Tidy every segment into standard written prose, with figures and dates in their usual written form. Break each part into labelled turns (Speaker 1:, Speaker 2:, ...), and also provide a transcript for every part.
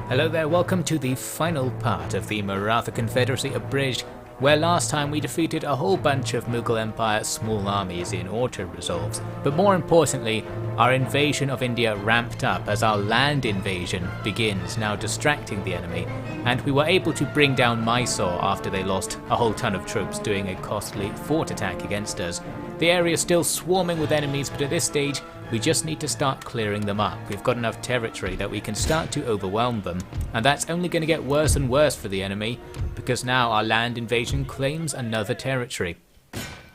Speaker 1: Hello there, welcome to the final part of the Maratha Confederacy Abridged, where last time we defeated a whole bunch of Mughal Empire small armies in auto-resolves, but more importantly, our invasion of India ramped up as our land invasion begins, now distracting the enemy, and we were able to bring down Mysore after they lost a whole ton of troops doing a costly fort attack against us. The area is still swarming with enemies, but at this stage, we just need to start clearing them up. We've got enough territory that we can start to overwhelm them, and that's only going to get worse and worse for the enemy, because now our land invasion claims another territory.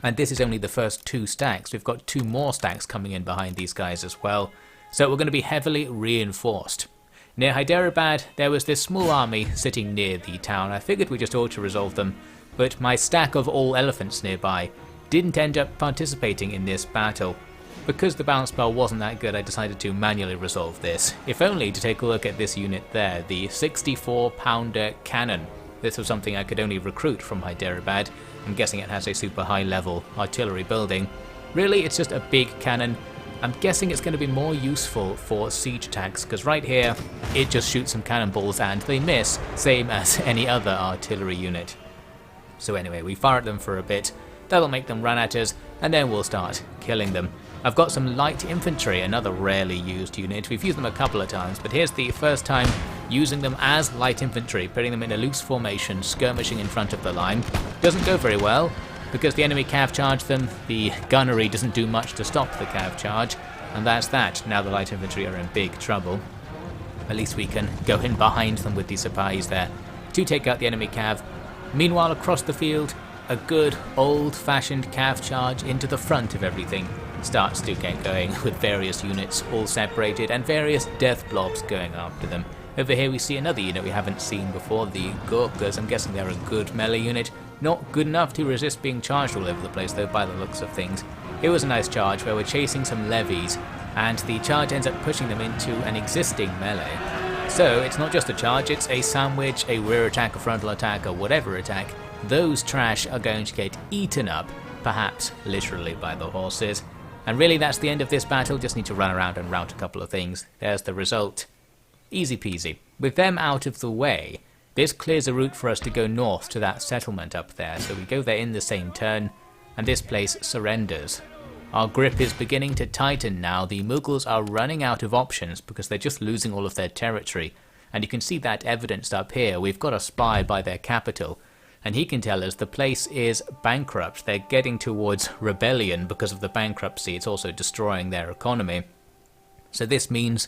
Speaker 1: And this is only the first 2 stacks, we've got 2 more stacks coming in behind these guys as well, so we're going to be heavily reinforced. Near Hyderabad, there was this small army sitting near the town. I figured we just auto-resolve them, but my stack of all elephants nearby didn't end up participating in this battle. Because the bounce spell wasn't that good, I decided to manually resolve this, if only to take a look at this unit there, the 64-pounder cannon. This was something I could only recruit from Hyderabad. I'm guessing it has a super high level artillery building. Really, it's just a big cannon. I'm guessing it's going to be more useful for siege attacks, because right here, it just shoots some cannonballs and they miss, same as any other artillery unit. So anyway, we fire at them for a bit, that'll make them run at us, and then we'll start killing them. I've got some light infantry, another rarely used unit. We've used them a couple of times, but here's the first time using them as light infantry, putting them in a loose formation, skirmishing in front of the line. Doesn't go very well, because the enemy cav charge them, the gunnery doesn't do much to stop the cav charge, and that's that. Now the light infantry are in big trouble. At least we can go in behind them with the Sipahis there to take out the enemy cav. Meanwhile, across the field, a good old-fashioned cav charge into the front of everything starts to get going, with various units all separated and various death blobs going after them. Over here we see another unit we haven't seen before, the Gurkhas. I'm guessing they're a good melee unit. Not good enough to resist being charged all over the place though, by the looks of things. It was a nice charge where we're chasing some levies, and the charge ends up pushing them into an existing melee. So it's not just a charge, it's a sandwich, a rear attack, a frontal attack, or whatever attack. Those trash are going to get eaten up, perhaps literally by the horses. And really that's the end of this battle, just need to run around and rout a couple of things. There's the result. Easy peasy. With them out of the way, this clears a route for us to go north to that settlement up there, so we go there in the same turn, and this place surrenders. Our grip is beginning to tighten now. The Mughals are running out of options because they're just losing all of their territory, and you can see that evidenced up here. We've got a spy by their capital, and he can tell us the place is bankrupt. They're getting towards rebellion because of the bankruptcy. It's also destroying their economy. So this means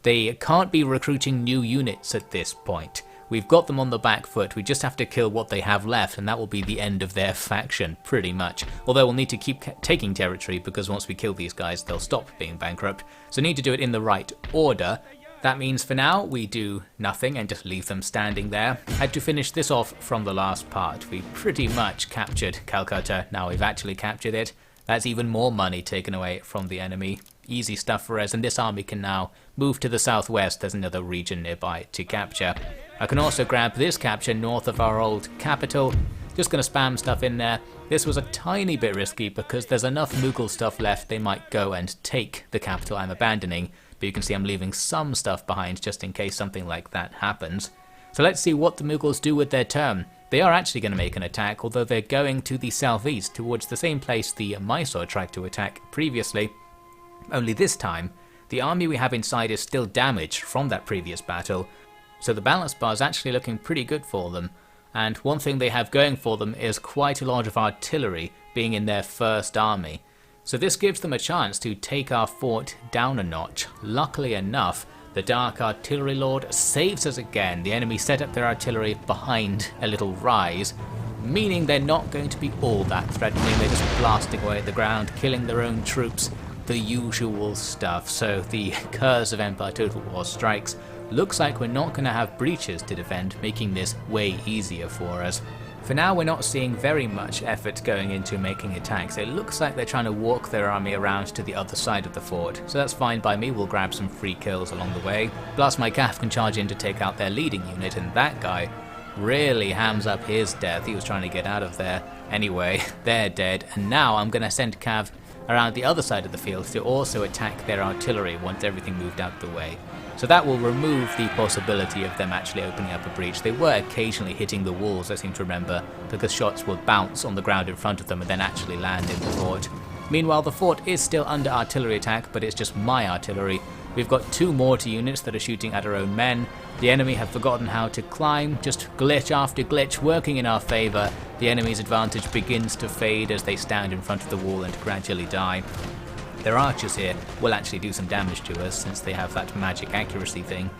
Speaker 1: they can't be recruiting new units at this point. We've got them on the back foot, we just have to kill what they have left, and that will be the end of their faction, pretty much. Although we'll need to keep taking territory, because once we kill these guys, they'll stop being bankrupt. So need to do it in the right order. That means for now, we do nothing and just leave them standing there. Had to finish this off from the last part. We pretty much captured Calcutta, now we've actually captured it. That's even more money taken away from the enemy. Easy stuff for us, and this army can now move to the southwest. There's another region nearby to capture. I can also grab this capture north of our old capital. Just going to spam stuff in there. This was a tiny bit risky because there's enough Mughal stuff left they might go and take the capital I'm abandoning. But you can see I'm leaving some stuff behind just in case something like that happens. So let's see what the Mughals do with their turn. They are actually going to make an attack, although they're going to the southeast towards the same place the Mysore tried to attack previously. Only this time, the army we have inside is still damaged from that previous battle, so the balance bar is actually looking pretty good for them. And one thing they have going for them is quite a lot of artillery being in their first army. So this gives them a chance to take our fort down a notch. Luckily enough, the Dark Artillery Lord saves us again. The enemy set up their artillery behind a little rise, meaning they're not going to be all that threatening. They're just blasting away at the ground, killing their own troops, the usual stuff. So the curse of Empire Total War strikes. Looks like we're not going to have breaches to defend, making this way easier for us. For now, we're not seeing very much effort going into making attacks. It looks like they're trying to walk their army around to the other side of the fort, so that's fine by me. We'll grab some free kills along the way. Plus my Cav can charge in to take out their leading unit, and that guy really hams up his death. He was trying to get out of there. Anyway, they're dead, and now I'm going to send Cav around the other side of the field to also attack their artillery once everything moved out the way. So that will remove the possibility of them actually opening up a breach. They were occasionally hitting the walls, I seem to remember, because shots would bounce on the ground in front of them and then actually land in the fort. Meanwhile, the fort is still under artillery attack, but it's just my artillery. We've got 2 mortar units that are shooting at our own men. The enemy have forgotten how to climb, just glitch after glitch working in our favour. The enemy's advantage begins to fade as they stand in front of the wall and gradually die. Their archers here will actually do some damage to us since they have that magic accuracy thing.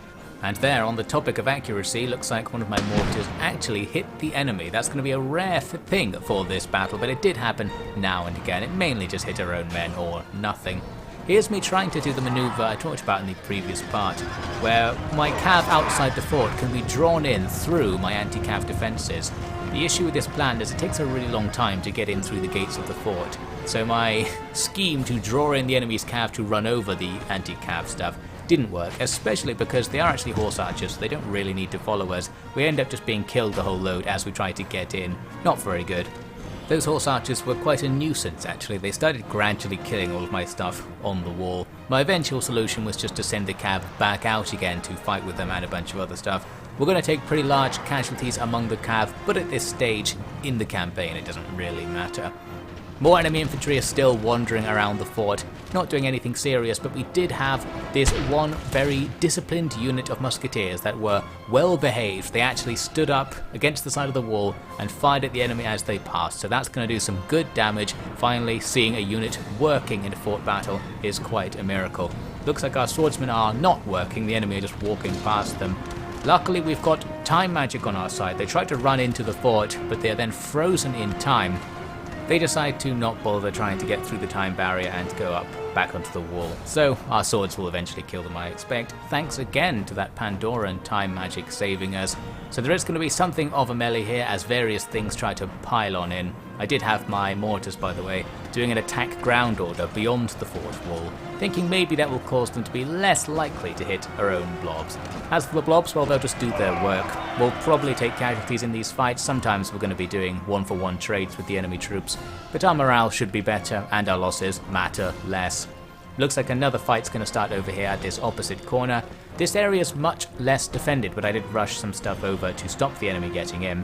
Speaker 1: And there, on the topic of accuracy, looks like one of my mortars actually hit the enemy. That's going to be a rare thing for this battle, but it did happen now and again. It mainly just hit our own men or nothing. Here's me trying to do the maneuver I talked about in the previous part, where my cav outside the fort can be drawn in through my anti-cav defences. The issue with this plan is it takes a really long time to get in through the gates of the fort, so my scheme to draw in the enemy's cav to run over the anti-cav stuff didn't work, especially because they are actually horse archers, so they don't really need to follow us. We end up just being killed the whole load as we try to get in. Not very good. Those horse archers were quite a nuisance actually. They started gradually killing all of my stuff on the wall. My eventual solution was just to send the cav back out again to fight with them and a bunch of other stuff. We're going to take pretty large casualties among the cav, but at this stage in the campaign it doesn't really matter. More enemy infantry is still wandering around the fort, not doing anything serious, but we did have this one very disciplined unit of musketeers that were well behaved. They actually stood up against the side of the wall and fired at the enemy as they passed, so that's going to do some good damage. Finally, seeing a unit working in a fort battle is quite a miracle. Looks like our swordsmen are not working, the enemy are just walking past them. Luckily, we've got time magic on our side. They tried to run into the fort, but they're then frozen in time. They decide to not bother trying to get through the time barrier and go up back onto the wall. So our swords will eventually kill them, I expect, thanks again to that Pandoran time magic saving us. So there is going to be something of a melee here as various things try to pile on in. I did have my mortars, by the way, doing an attack ground order beyond the fort wall, thinking maybe that will cause them to be less likely to hit our own blobs. As for the blobs, well, they'll just do their work. We'll probably take casualties in these fights. Sometimes we're going to be doing one-for-one trades with the enemy troops, but our morale should be better and our losses matter less. Looks like another fight's going to start over here at this opposite corner. This area is much less defended, but I did rush some stuff over to stop the enemy getting in.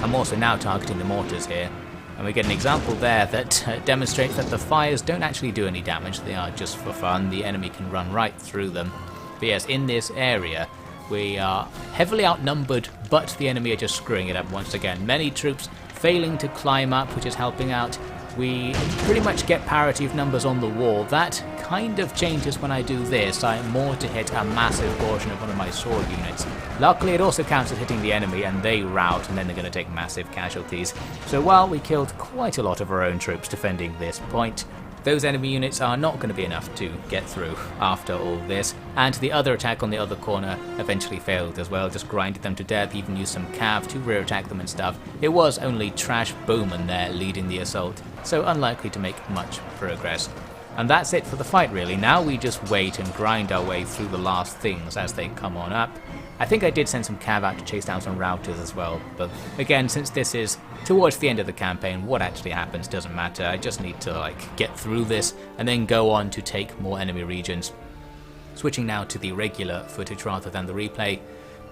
Speaker 1: I'm also now targeting the mortars here, and we get an example there that demonstrates that the fires don't actually do any damage. They are just for fun. The enemy can run right through them. But yes, in this area we are heavily outnumbered, but the enemy are just screwing it up once again. Many troops failing to climb up, which is helping out. We pretty much get parity of numbers on the wall. That kind of changes when I do this. I'm more to hit a massive portion of one of my sword units. Luckily it also counts as hitting the enemy and they rout, and then they're going to take massive casualties. So while we killed quite a lot of our own troops defending this point, those enemy units are not going to be enough to get through after all this, and the other attack on the other corner eventually failed as well, just grinded them to death, even used some cav to rear attack them and stuff. It was only Trash Bowman there leading the assault, so unlikely to make much progress. And that's it for the fight really. Now we just wait and grind our way through the last things as they come on up. I think I did send some cav out to chase down some routers as well, but again, since this is towards the end of the campaign, what actually happens doesn't matter. I just need to get through this and then go on to take more enemy regions. Switching now to the regular footage rather than the replay,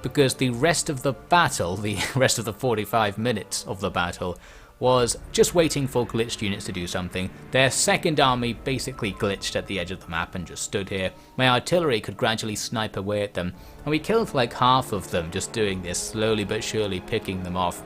Speaker 1: because the rest of the battle, the rest of the 45 minutes of the battle, was just waiting for glitched units to do something. Their second army basically glitched at the edge of the map and just stood here. My artillery could gradually snipe away at them, and we killed like half of them just doing this, slowly but surely picking them off.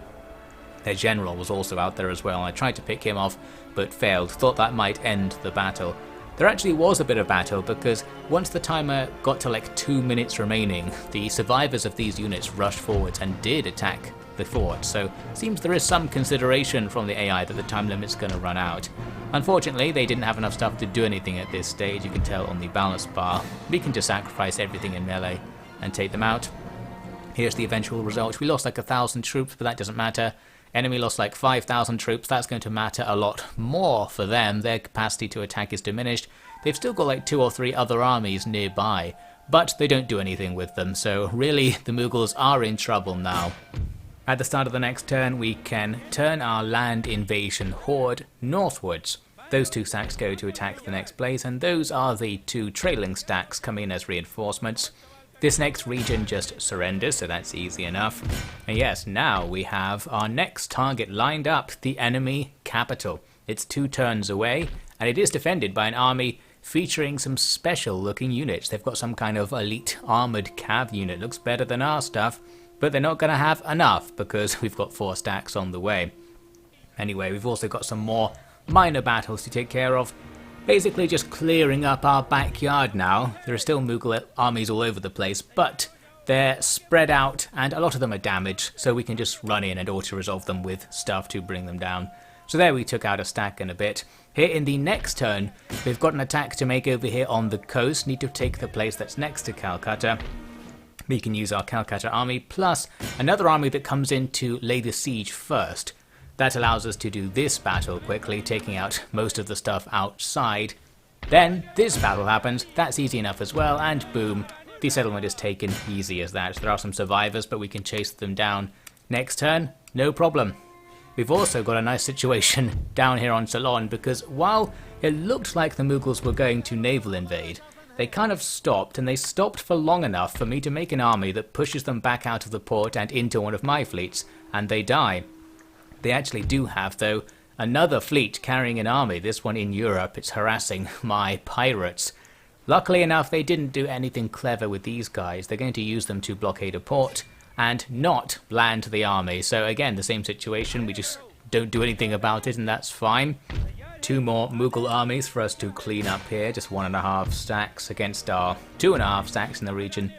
Speaker 1: Their general was also out there as well. I tried to pick him off but failed, thought that might end the battle. There actually was a bit of battle, because once the timer got to 2 minutes remaining, the survivors of these units rushed forwards and did attack the fort, so seems there is some consideration from the AI that the time limit's going to run out. Unfortunately, they didn't have enough stuff to do anything at this stage. You can tell on the balance bar. We can just sacrifice everything in melee and take them out. Here's the eventual result. We lost 1,000 troops, but that doesn't matter. Enemy lost 5,000 troops. That's going to matter a lot more for them. Their capacity to attack is diminished. They've still got 2 or 3 other armies nearby, but they don't do anything with them, so really the Mughals are in trouble now. At the start of the next turn, we can turn our land invasion horde northwards. Those 2 stacks go to attack the next place, and those are the 2 trailing stacks coming in as reinforcements. This next region just surrenders, so that's easy enough. And yes, now we have our next target lined up, the enemy capital. It's 2 turns away, and it is defended by an army featuring some special looking units. They've got some kind of elite armoured cav unit. Looks better than our stuff, but they're not going to have enough because we've got 4 stacks on the way. Anyway, we've also got some more minor battles to take care of. Basically just clearing up our backyard now. There are still Mughal armies all over the place, but they're spread out and a lot of them are damaged, so we can just run in and auto-resolve them with stuff to bring them down. So there we took out a stack and a bit. Here in the next turn, we've got an attack to make over here on the coast. Need to take the place that's next to Calcutta. We can use our Calcutta army, plus another army that comes in to lay the siege first. That allows us to do this battle quickly, taking out most of the stuff outside. Then this battle happens, that's easy enough as well, and boom, the settlement is taken, easy as that. There are some survivors, but we can chase them down. Next turn, no problem. We've also got a nice situation down here on Ceylon, because while it looked like the Mughals were going to naval invade, they kind of stopped, and they stopped for long enough for me to make an army that pushes them back out of the port and into one of my fleets, and they die. They actually do have, though, another fleet carrying an army, this one in Europe. It's harassing my pirates. Luckily enough, they didn't do anything clever with these guys. They're going to use them to blockade a port and not land the army. So again, the same situation, we just don't do anything about it and that's fine. 2 more Mughal armies for us to clean up here, just 1.5 stacks against our 2.5 stacks in the region.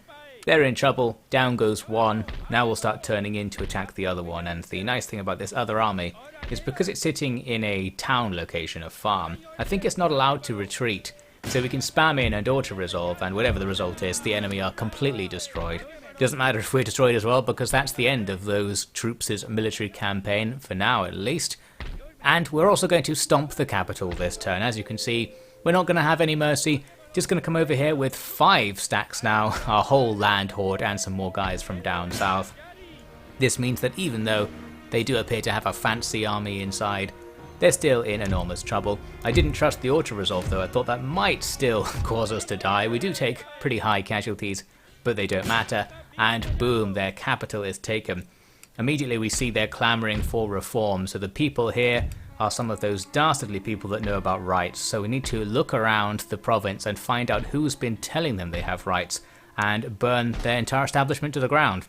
Speaker 1: They're in trouble, down goes 1, now we'll start turning in to attack the other one, and the nice thing about this other army is because it's sitting in a town location, a farm, I think it's not allowed to retreat, so we can spam in and auto-resolve, and whatever the result is, the enemy are completely destroyed. Doesn't matter if we're destroyed as well, because that's the end of those troops' military campaign, for now at least. And we're also going to stomp the capital this turn. As you can see, we're not going to have any mercy. Just going to come over here with 5 stacks now, our whole land horde and some more guys from down south. This means that even though they do appear to have a fancy army inside, they're still in enormous trouble. I didn't trust the auto-resolve though, I thought that might still cause us to die. We do take pretty high casualties, but they don't matter, and boom, their capital is taken. Immediately we see they're clamouring for reform, so the people here are some of those dastardly people that know about rights, so we need to look around the province and find out who's been telling them they have rights, and burn their entire establishment to the ground.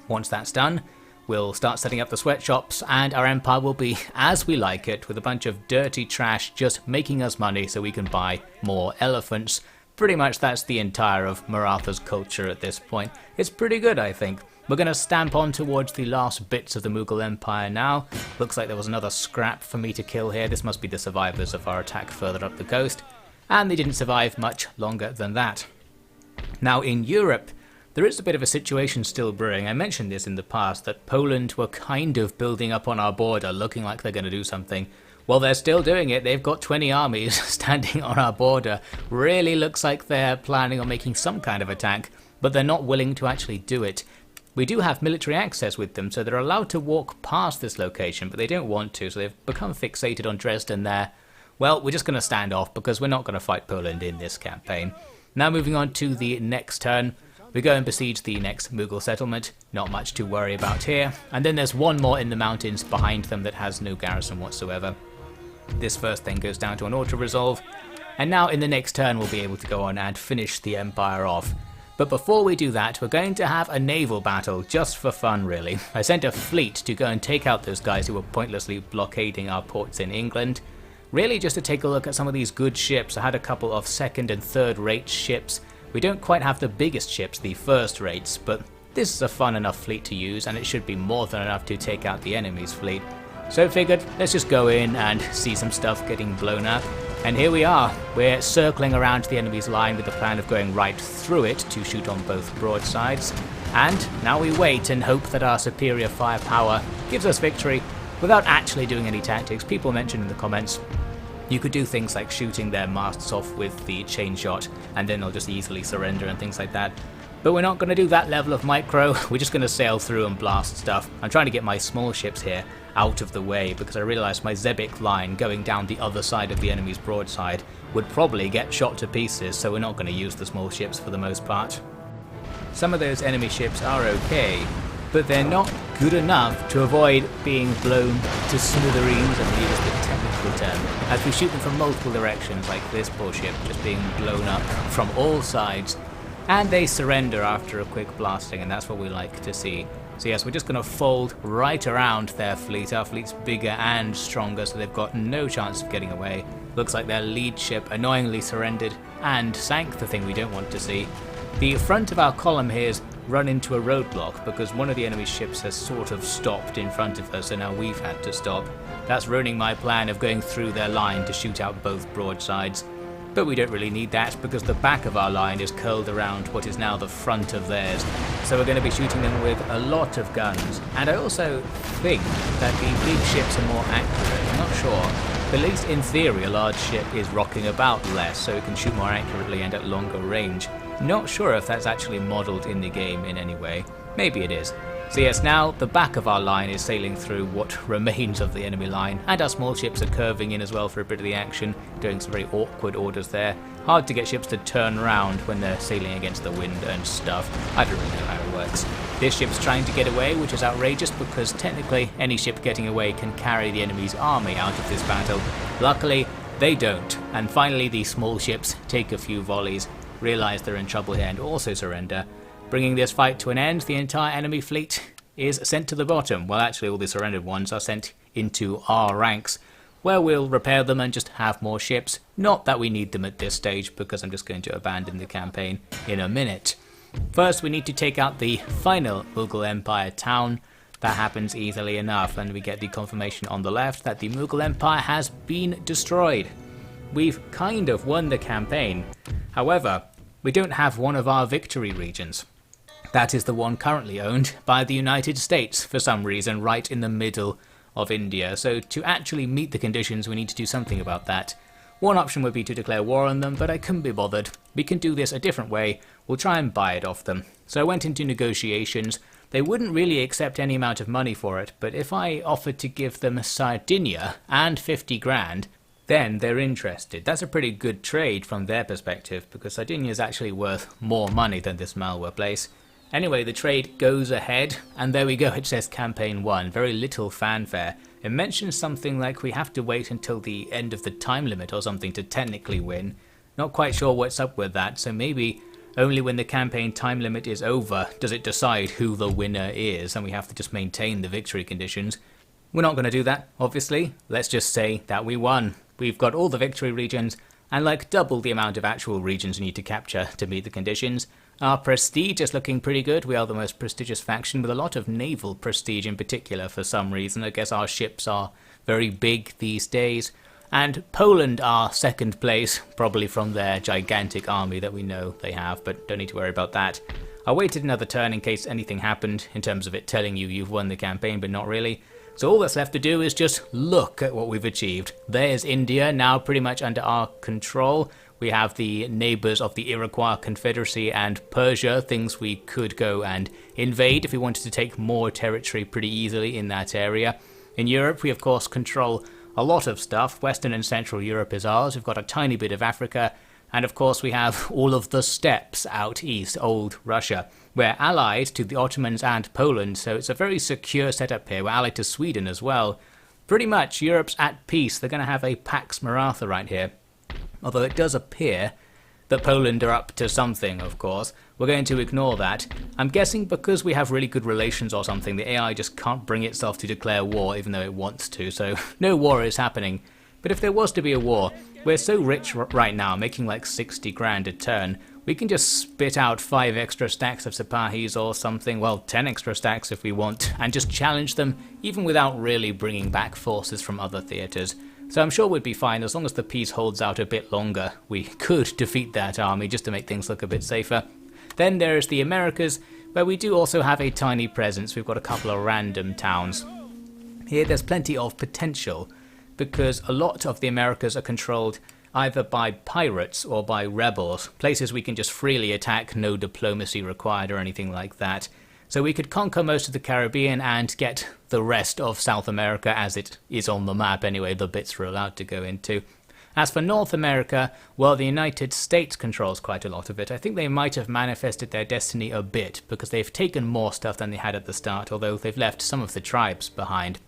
Speaker 1: Once that's done, we'll start setting up the sweatshops, and our empire will be as we like it, with a bunch of dirty trash just making us money so we can buy more elephants. Pretty much that's the entire of Maratha's culture at this point. It's pretty good, I think. We're going to stamp on towards the last bits of the Mughal Empire now. Looks like there was another scrap for me to kill here. This must be the survivors of our attack further up the coast. And they didn't survive much longer than that. Now in Europe, there is a bit of a situation still brewing. I mentioned this in the past, that Poland were kind of building up on our border, looking like they're going to do something. Well, they're still doing it. They've got 20 armies standing on our border. Really looks like they're planning on making some kind of attack, but they're not willing to actually do it. We do have military access with them, so they're allowed to walk past this location, but they don't want to, so they've become fixated on Dresden there. Well, we're just going to stand off, because we're not going to fight Poland in this campaign. Now moving on to the next turn, we go and besiege the next Mughal settlement. Not much to worry about here. And then there's one more in the mountains behind them that has no garrison whatsoever. This first thing goes down to an auto-resolve, and now in the next turn we'll be able to go on and finish the empire off. But before we do that, we're going to have a naval battle, just for fun really. I sent a fleet to go and take out those guys who were pointlessly blockading our ports in England. Really just to take a look at some of these good ships. I had a couple of second and third rate ships. We don't quite have the biggest ships, the first rates, but this is a fun enough fleet to use, and it should be more than enough to take out the enemy's fleet. So I figured, let's just go in and see some stuff getting blown up. And here we are. We're circling around the enemy's line with the plan of going right through it to shoot on both broadsides. And now we wait and hope that our superior firepower gives us victory without actually doing any tactics. People mentioned in the comments you could do things like shooting their masts off with the chain shot and then they'll just easily surrender and things like that. But we're not going to do that level of micro, we're just going to sail through and blast stuff. I'm trying to get my small ships here out of the way because I realised my Zebik line going down the other side of the enemy's broadside would probably get shot to pieces, so we're not going to use the small ships for the most part. some of those enemy ships are okay, but they're not good enough to avoid being blown to smithereens, I believe is the technical term, as we shoot them from multiple directions, like this poor ship just being blown up from all sides. And they surrender after a quick blasting, and that's what we like to see. So yes, we're just going to fold right around their fleet. Our fleet's bigger and stronger, so they've got no chance of getting away. Looks like their lead ship annoyingly surrendered and sank, the thing we don't want to see. The front of our column here is run into a roadblock because one of the enemy ships has sort of stopped in front of us, and now we've had to stop. That's ruining my plan of going through their line to shoot out both broadsides. But we don't really need that because the back of our line is curled around what is now the front of theirs. So we're going to be shooting them with a lot of guns. And I also think that the big ships are more accurate. I'm not sure. But at least in theory a large ship is rocking about less, so it can shoot more accurately and at longer range. Not sure if that's actually modelled in the game in any way. Maybe it is. So yes, now the back of our line is sailing through what remains of the enemy line, and our small ships are curving in as well for a bit of the action, doing some very awkward orders there. Hard to get ships to turn around when they're sailing against the wind and stuff. I don't really know how it works. This ship's trying to get away, which is outrageous because technically any ship getting away can carry the enemy's army out of this battle. Luckily, they don't. And finally the small ships take a few volleys, realise they're in trouble here and also surrender. Bringing this fight to an end, the entire enemy fleet is sent to the bottom. Well, actually all the surrendered ones are sent into our ranks, where we'll repair them and just have more ships. Not that we need them at this stage, because I'm just going to abandon the campaign in a minute. First, we need to take out the final Mughal Empire town. That happens easily enough, and we get the confirmation on the left that the Mughal Empire has been destroyed. We've kind of won the campaign. However, we don't have one of our victory regions. That is the one currently owned by the United States, for some reason, right in the middle of India. So to actually meet the conditions, we need to do something about that. One option would be to declare war on them, but I couldn't be bothered. We can do this a different way. We'll try and buy it off them. So I went into negotiations. They wouldn't really accept any amount of money for it, but if I offered to give them Sardinia and 50 grand, then they're interested. That's a pretty good trade from their perspective, because Sardinia is actually worth more money than this malware place. Anyway, the trade goes ahead, and there we go, it says campaign 1, very little fanfare. It mentions something like we have to wait until the end of the time limit or something to technically win. Not quite sure what's up with that, so maybe only when the campaign time limit is over does it decide who the winner is, and we have to just maintain the victory conditions. We're not going to do that, obviously. Let's just say that we won. We've got all the victory regions, and like double the amount of actual regions we need to capture to meet the conditions. Our prestige is looking pretty good. We are the most prestigious faction with a lot of naval prestige in particular for some reason. I guess our ships are very big these days. And Poland are second place, probably from their gigantic army that we know they have, but don't need to worry about that. I waited another turn in case anything happened in terms of it telling you you've won the campaign, but not really. So all that's left to do is just look at what we've achieved. There's India, now pretty much under our control. We have the neighbours of the Iroquois Confederacy and Persia, things we could go and invade if we wanted to take more territory pretty easily in that area. In Europe, we of course control a lot of stuff. Western and Central Europe is ours. We've got a tiny bit of Africa. And of course we have all of the steppes out east, old Russia. We're allied to the Ottomans and Poland, so it's a very secure setup here. We're allied to Sweden as well. Pretty much Europe's at peace. They're going to have a Pax Maratha right here. Although it does appear that Poland are up to something, of course. We're going to ignore that. I'm guessing because we have really good relations or something, the AI just can't bring itself to declare war even though it wants to, so no war is happening. But if there was to be a war, we're so rich right now, making like 60 grand a turn, we can just spit out 5 extra stacks of Sipahis or something, well 10 extra stacks if we want, and just challenge them even without really bringing back forces from other theatres. So I'm sure we'd be fine as long as the peace holds out a bit longer. We could defeat that army just to make things look a bit safer. Then there's the Americas, where we do also have a tiny presence. We've got a couple of random towns. Here there's plenty of potential, because a lot of the Americas are controlled either by pirates or by rebels, places we can just freely attack, no diplomacy required or anything like that. So we could conquer most of the Caribbean and get the rest of South America, as it is on the map anyway, the bits we're allowed to go into. As for North America, well, the United States controls quite a lot of it. I think they might have manifested their destiny a bit, because they've taken more stuff than they had at the start, although they've left some of the tribes behind.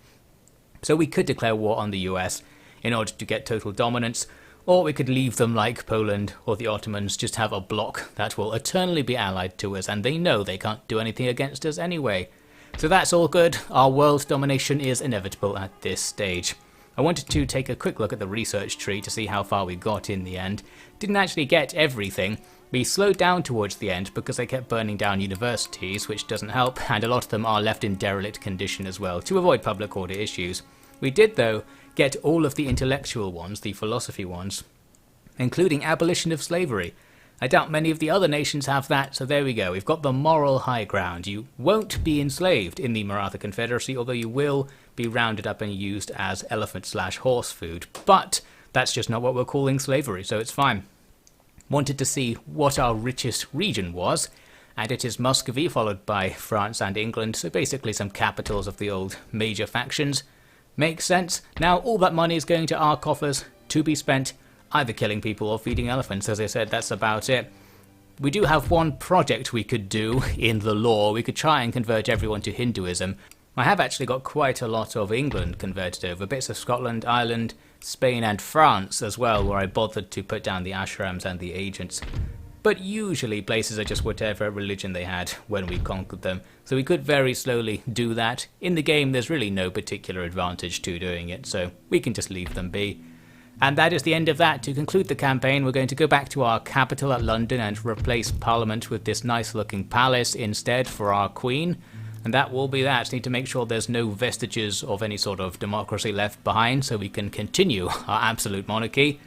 Speaker 1: So we could declare war on the US in order to get total dominance, or we could leave them like Poland or the Ottomans, just have a bloc that will eternally be allied to us, and they know they can't do anything against us anyway. So that's all good. Our world domination is inevitable at this stage. I wanted to take a quick look at the research tree to see how far we got in the end. Didn't actually get everything. We slowed down towards the end because they kept burning down universities, which doesn't help, and a lot of them are left in derelict condition as well, to avoid public order issues. We did, though, get all of the intellectual ones, the philosophy ones, including abolition of slavery. I doubt many of the other nations have that, so there we go. We've got the moral high ground. You won't be enslaved in the Maratha Confederacy, although you will be rounded up and used as elephant/horse food. But that's just not what we're calling slavery, so it's fine. Wanted to see what our richest region was, and it is Muscovy, followed by France and England, so basically some capitals of the old major factions. Makes sense. Now all that money is going to our coffers to be spent either killing people or feeding elephants. As I said, that's about it. We do have one project we could do in the law. We could try and convert everyone to Hinduism. I have actually got quite a lot of England converted over, bits of Scotland, Ireland, Spain and France as well, where I bothered to put down the ashrams and the agents. But usually places are just whatever religion they had when we conquered them, so we could very slowly do that. In the game there's really no particular advantage to doing it, so we can just leave them be. And that is the end of that. To conclude the campaign, we're going to go back to our capital at London and replace Parliament with this nice looking palace instead for our Queen. And that will be that. Need to make sure there's no vestiges of any sort of democracy left behind so we can continue our absolute monarchy.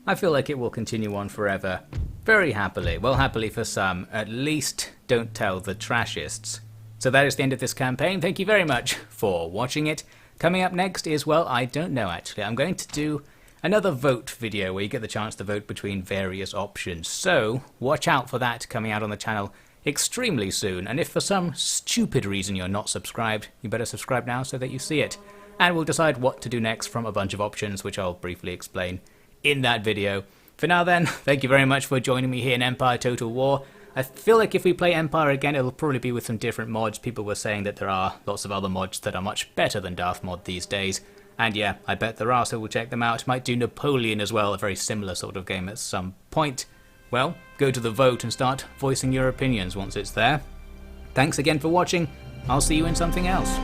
Speaker 1: I feel like it will continue on forever. Very happily. Well, happily for some. At least don't tell the trashists. So that is the end of this campaign. Thank you very much for watching it. Coming up next is, well, I don't know actually. I'm going to do another vote video where you get the chance to vote between various options. So watch out for that coming out on the channel extremely soon. And if for some stupid reason you're not subscribed, you better subscribe now so that you see it. And we'll decide what to do next from a bunch of options, which I'll briefly explain in that video. For now then, thank you very much for joining me here in Empire Total War. I feel like if we play Empire again, it'll probably be with some different mods. People were saying that there are lots of other mods that are much better than Darthmod these days. And yeah, I bet there are, so we'll check them out. Might do Napoleon as well, a very similar sort of game at some point. Well, go to the vote and start voicing your opinions once it's there. Thanks again for watching. I'll see you in something else.